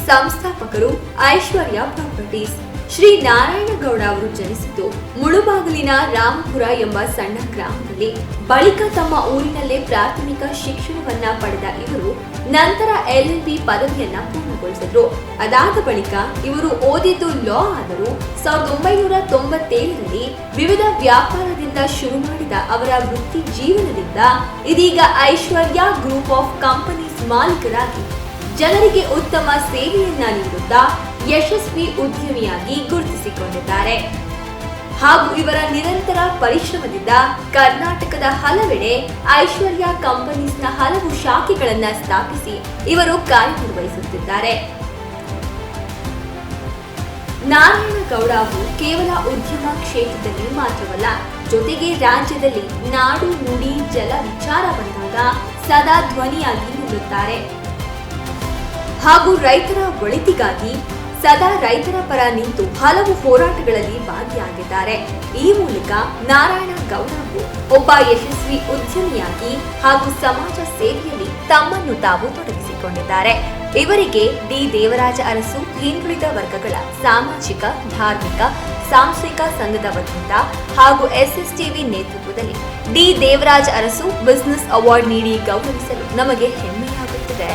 ಸಂಸ್ಥಾಪಕರು ಐಶ್ವರ್ಯ properties. Shri Narayanagowda ಅವರು ಜನಿಸಿದ್ದು ಮುಳುಬಾಗಿಲಿನ ರಾಮಪುರ ಎಂಬ ಸಣ್ಣ ಗ್ರಾಮದಲ್ಲಿ. ಬಳಿಕ ತಮ್ಮ ಊರಿನಲ್ಲೇ ಪ್ರಾಥಮಿಕ ಶಿಕ್ಷಣವನ್ನ ಪಡೆದ ಇವರು ನಂತರ LLB ಪದವಿಯನ್ನ ಪೂರ್ಣಗೊಳಿಸಿದ್ರು. ಅದಾದ ಬಳಿಕ ಇವರು ಓದಿದ್ದು ಲಾ ಆದರೂ 1997ರಲ್ಲಿ ವಿವಿಧ ವ್ಯಾಪಾರದಿಂದ ಶುರು ಮಾಡಿದ ಅವರ ವೃತ್ತಿ ಜೀವನದಿಂದ ಇದೀಗ ಐಶ್ವರ್ಯ ಗ್ರೂಪ್ ಆಫ್ ಕಂಪನೀಸ್ ಮಾಲೀಕರಾಗಿ ಜನರಿಗೆ ಉತ್ತಮ ಸೇವೆಯನ್ನ ನೀಡುತ್ತಾ ಯಶಸ್ವಿ ಉದ್ಯಮಿಯಾಗಿ ಗುರುತಿಸಿಕೊಂಡಿದ್ದಾರೆ. ಹಾಗೂ ಇವರ ನಿರಂತರ ಪರಿಶ್ರಮದಿಂದ ಕರ್ನಾಟಕದ ಹಲವೆಡೆ ಐಶ್ವರ್ಯ ಕಂಪನೀಸ್ನ ಹಲವು ಶಾಖೆಗಳನ್ನು ಸ್ಥಾಪಿಸಿ ಇವರು ಕಾರ್ಯನಿರ್ವಹಿಸುತ್ತಿದ್ದಾರೆ. ನಾರಾಯಣಗೌಡ ಅವರು ಕೇವಲ ಉದ್ಯಮ ಕ್ಷೇತ್ರದಲ್ಲಿ ಮಾತ್ರವಲ್ಲ, ಜೊತೆಗೆ ರಾಜ್ಯದಲ್ಲಿ ನಾಡು ನುಡಿ ಜಲ ವಿಚಾರ ಬಂದಾಗ ಸದಾ ಧ್ವನಿಯಾಗಿ ನಿಲ್ಲುತ್ತಾರೆ. ಹಾಗೂ ರೈತರ ಒಳಿತಿಗಾಗಿ ಸದಾ ರೈತರ ಪರ ನಿಂತು ಹಲವು ಹೋರಾಟಗಳಲ್ಲಿ ಭಾಗಿಯಾಗಿದ್ದಾರೆ. ಈ ಮೂಲಕ ನಾರಾಯಣಗೌಡ ಅವರು ಒಬ್ಬ ಯಶಸ್ವಿ ಉದ್ಯಮಿಯಾಗಿ ಹಾಗೂ ಸಮಾಜ ಸೇವೆಯಲ್ಲಿ ತಮ್ಮನ್ನು ತಾವು ತೊಡಗಿಸಿಕೊಂಡಿದ್ದಾರೆ. ಇವರಿಗೆ ಡಿ ದೇವರಾಜ ಅರಸು ಹಿಂದುಳಿದ ವರ್ಗಗಳ ಸಾಮಾಜಿಕ, ಧಾರ್ಮಿಕ, ಸಾಂಸ್ಥಿಕ ಸಂಘದ ವತಿಯಿಂದ ಹಾಗೂ SSTV ನೇತೃತ್ವದಲ್ಲಿ D Devaraj Urs business award ನೀಡಿ ಗೌರವಿಸಲು ನಮಗೆ ಹೆಮ್ಮೆಯಾಗುತ್ತಿದೆ.